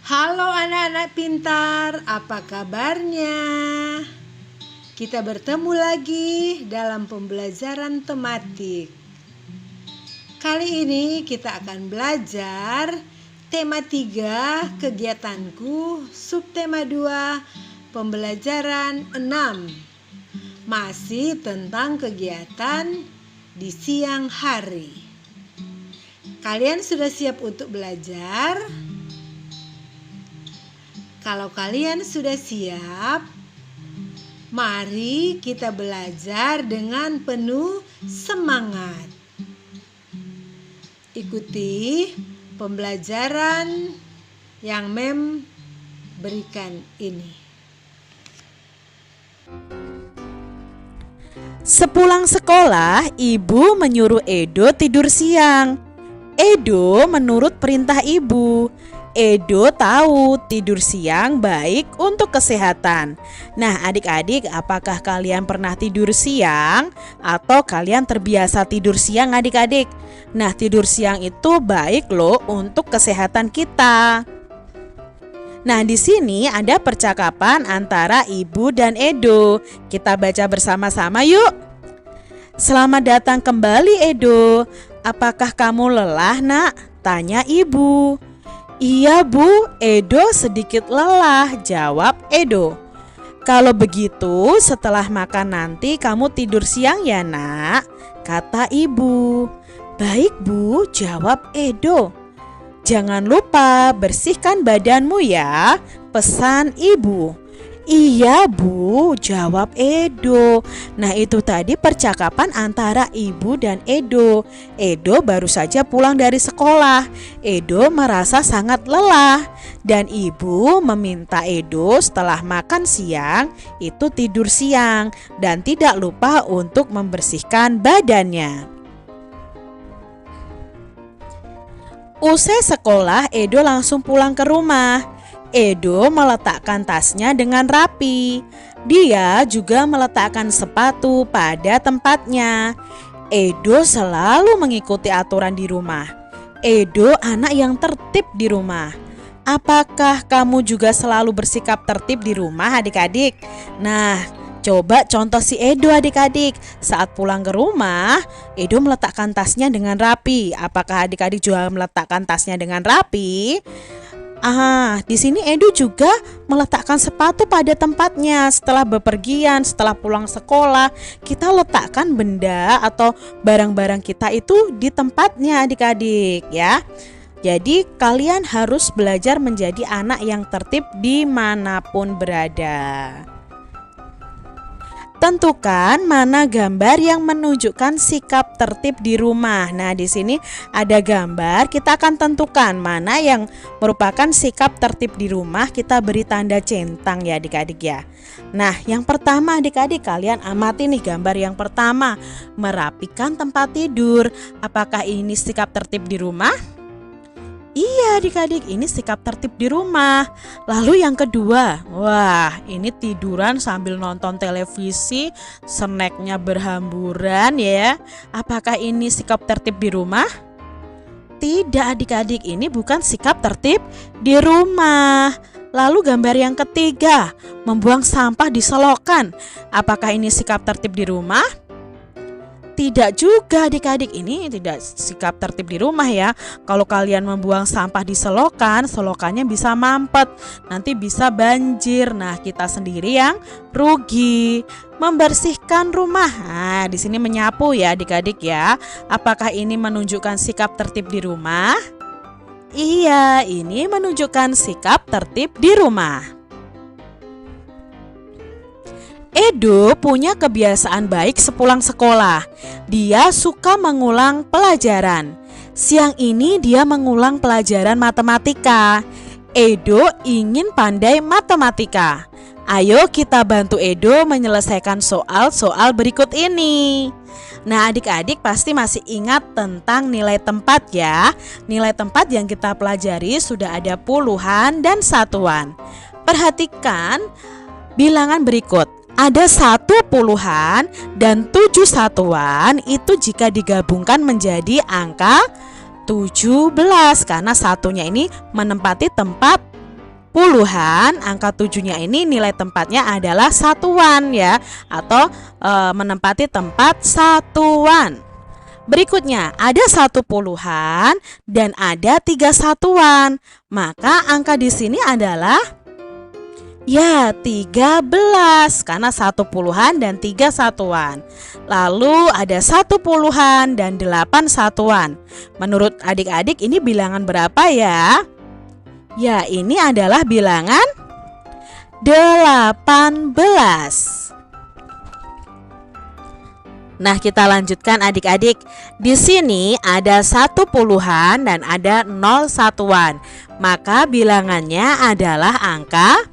Halo anak-anak pintar, apa kabarnya? Kita bertemu lagi dalam pembelajaran tematik. Kali ini kita akan belajar tema 3 kegiatanku, subtema 2 pembelajaran 6. Masih tentang kegiatan di siang hari. Kalian sudah siap untuk belajar? Kalau kalian sudah siap, mari kita belajar dengan penuh semangat. Ikuti pembelajaran yang Mem berikan ini. Sepulang sekolah, ibu menyuruh Edo tidur siang. Edo menurut perintah ibu. Edo tahu tidur siang baik untuk kesehatan. Nah, adik-adik, apakah kalian pernah tidur siang atau kalian terbiasa tidur siang, adik-adik? Nah, tidur siang itu baik loh untuk kesehatan kita. Nah, di sini ada percakapan antara ibu dan Edo. Kita baca bersama-sama yuk. Selamat datang kembali, Edo. Apakah kamu lelah, Nak? Tanya ibu. Iya, Bu, Edo sedikit lelah, jawab Edo. Kalau begitu, setelah makan nanti kamu tidur siang ya, Nak, kata ibu. Baik, Bu, jawab Edo. Jangan lupa bersihkan badanmu ya, pesan ibu. Iya, Bu, jawab Edo. Nah, itu tadi percakapan antara ibu dan Edo. Edo baru saja pulang dari sekolah. Edo merasa sangat lelah dan ibu meminta Edo setelah makan siang itu tidur siang dan tidak lupa untuk membersihkan badannya. Usai sekolah, Edo langsung pulang ke rumah. Edo meletakkan tasnya dengan rapi. Dia juga meletakkan sepatu pada tempatnya. Edo selalu mengikuti aturan di rumah. Edo anak yang tertib di rumah. Apakah kamu juga selalu bersikap tertib di rumah, adik-adik? Nah, coba contoh si Edo, adik-adik. Saat pulang ke rumah, Edo meletakkan tasnya dengan rapi. Apakah adik-adik juga meletakkan tasnya dengan rapi? Di sini Edo juga meletakkan sepatu pada tempatnya. Setelah bepergian, setelah pulang sekolah, kita letakkan benda atau barang-barang kita itu di tempatnya, adik-adik ya. Jadi kalian harus belajar menjadi anak yang tertib dimanapun berada. Tentukan mana gambar yang menunjukkan sikap tertib di rumah. Nah, di sini ada gambar, kita akan tentukan mana yang merupakan sikap tertib di rumah. Kita beri tanda centang ya, adik-adik ya. Nah, yang pertama adik-adik, kalian amati nih gambar yang pertama, merapikan tempat tidur. Apakah ini sikap tertib di rumah? Iya, adik-adik, ini sikap tertib di rumah. Lalu yang kedua, wah, ini tiduran sambil nonton televisi, snacknya berhamburan ya. Apakah ini sikap tertib di rumah? Tidak, adik-adik, ini bukan sikap tertib di rumah. Lalu gambar yang ketiga, membuang sampah di selokan. Apakah ini sikap tertib di rumah? Tidak juga, adik-adik, ini tidak sikap tertib di rumah ya. Kalau kalian membuang sampah di selokan, selokannya bisa mampet, nanti bisa banjir. Nah, kita sendiri yang rugi. Membersihkan rumah. Nah, di sini menyapu ya, adik-adik ya. Apakah ini menunjukkan sikap tertib di rumah? Iya, ini menunjukkan sikap tertib di rumah. Edo punya kebiasaan baik sepulang sekolah. Dia suka mengulang pelajaran. Siang ini dia mengulang pelajaran matematika. Edo ingin pandai matematika. Ayo kita bantu Edo menyelesaikan soal-soal berikut ini. Nah, adik-adik pasti masih ingat tentang nilai tempat ya. Nilai tempat yang kita pelajari sudah ada puluhan dan satuan. Perhatikan bilangan berikut. Ada 1 puluhan dan 7 satuan, itu jika digabungkan menjadi angka 17 karena satunya ini menempati tempat puluhan, angka 7-nya ini nilai tempatnya adalah satuan ya, atau menempati tempat satuan. Berikutnya, ada 1 puluhan dan ada 3 satuan. Maka angka di sini adalah ya 13 karena 1 puluhan dan 3 satuan. Lalu ada 1 puluhan dan 8 satuan. Menurut adik-adik ini bilangan berapa ya? Ya, ini adalah bilangan 18. Nah, kita lanjutkan adik-adik. Di sini ada 1 puluhan dan ada 0 satuan. Maka bilangannya adalah angka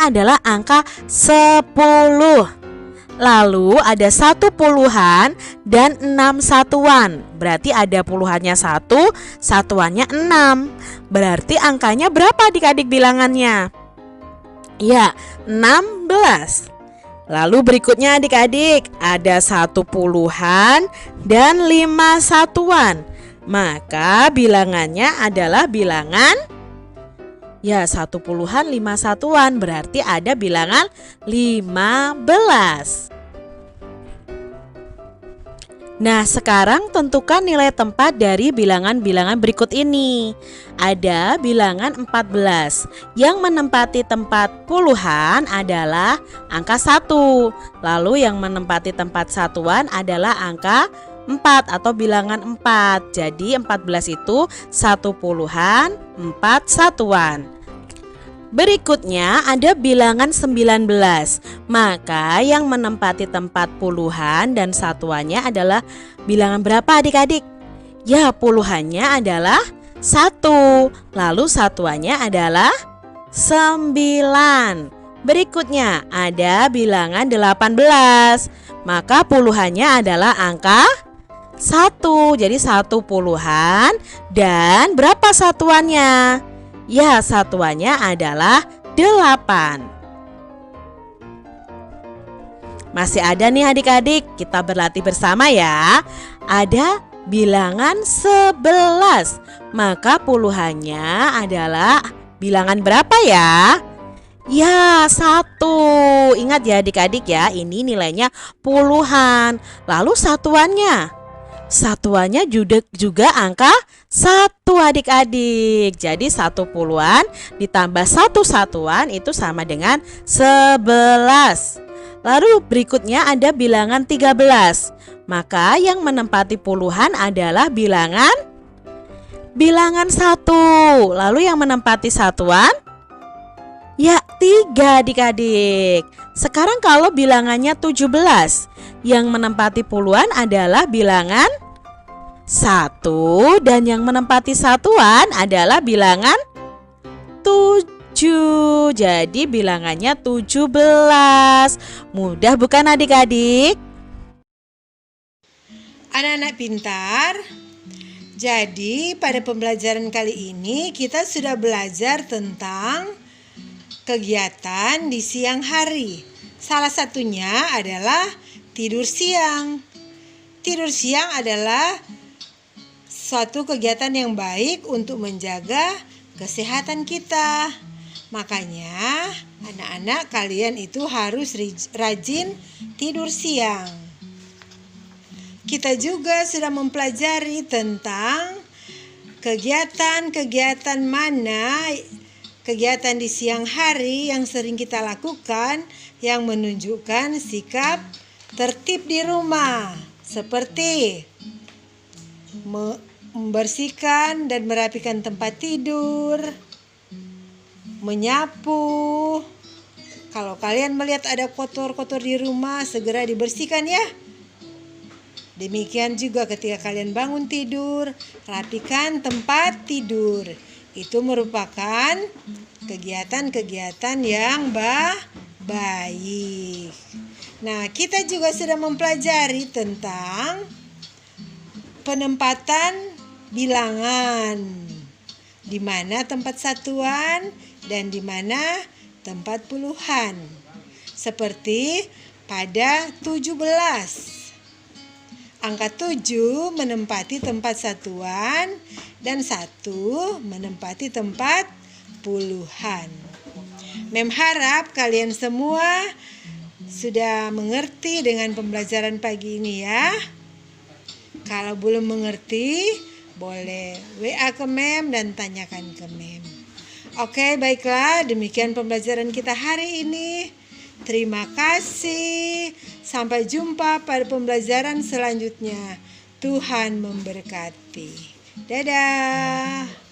adalah angka 10. Lalu ada 1 puluhan dan 6 satuan. Berarti ada puluhannya 1, satuannya 6. Berarti angkanya berapa adik-adik bilangannya? Ya, 16. Lalu berikutnya adik-adik, ada 1 puluhan dan 5 satuan. Maka bilangannya adalah bilangan 1 puluhan 5 satuan. Berarti ada bilangan 15. Nah, sekarang tentukan nilai tempat dari bilangan-bilangan berikut ini. Ada bilangan 14. Yang menempati tempat puluhan adalah angka 1. Lalu yang menempati tempat satuan adalah angka 4 atau bilangan 4. Jadi 14 itu 1 puluhan, 4 satuan. Berikutnya ada bilangan 19. Maka yang menempati tempat puluhan dan satuannya adalah bilangan berapa adik-adik? Ya, puluhannya adalah 1. Lalu satuannya adalah 9. Berikutnya ada bilangan 18. Maka puluhannya adalah angka 1. Jadi 1 puluhan dan berapa satuannya? Ya, satuannya adalah 8. Masih ada nih adik-adik, kita berlatih bersama ya. Ada bilangan 11. Maka puluhannya adalah bilangan berapa ya? Ya, 1. Ingat ya adik-adik ya, ini nilainya puluhan. Lalu satuannya? Satuannya juga angka 1 adik-adik. Jadi 1 puluhan ditambah 1 satuan itu sama dengan 11. Lalu berikutnya ada bilangan 13. Maka yang menempati puluhan adalah bilangan 1. Lalu yang menempati satuan? Ya, 3 adik-adik. Sekarang kalau bilangannya 17, yang menempati puluhan adalah bilangan 1 dan yang menempati satuan adalah bilangan 7. Jadi bilangannya 17. Mudah bukan adik-adik? Anak-anak pintar. Jadi pada pembelajaran kali ini kita sudah belajar tentang kegiatan di siang hari. Salah satunya adalah tidur siang. Tidur siang adalah suatu kegiatan yang baik untuk menjaga kesehatan kita. Makanya anak-anak kalian itu harus rajin tidur siang. Kita juga sudah mempelajari tentang kegiatan-kegiatan mana kegiatan di siang hari yang sering kita lakukan yang menunjukkan sikap tertib di rumah, seperti membersihkan dan merapikan tempat tidur, menyapu. Kalau kalian melihat ada kotor-kotor di rumah, segera dibersihkan ya. Demikian juga ketika kalian bangun tidur, rapikan tempat tidur. Itu merupakan kegiatan-kegiatan yang baik. Nah, kita juga sudah mempelajari tentang penempatan bilangan, di mana tempat satuan dan di mana tempat puluhan. Seperti pada 17. Angka 7 menempati tempat satuan dan 1 menempati tempat puluhan. Mem harap kalian semua sudah mengerti dengan pembelajaran pagi ini ya. Kalau belum mengerti, boleh WA ke Mem dan tanyakan ke Mem. Oke, baiklah, demikian pembelajaran kita hari ini. Terima kasih. Sampai jumpa pada pembelajaran selanjutnya. Tuhan memberkati. Dadah.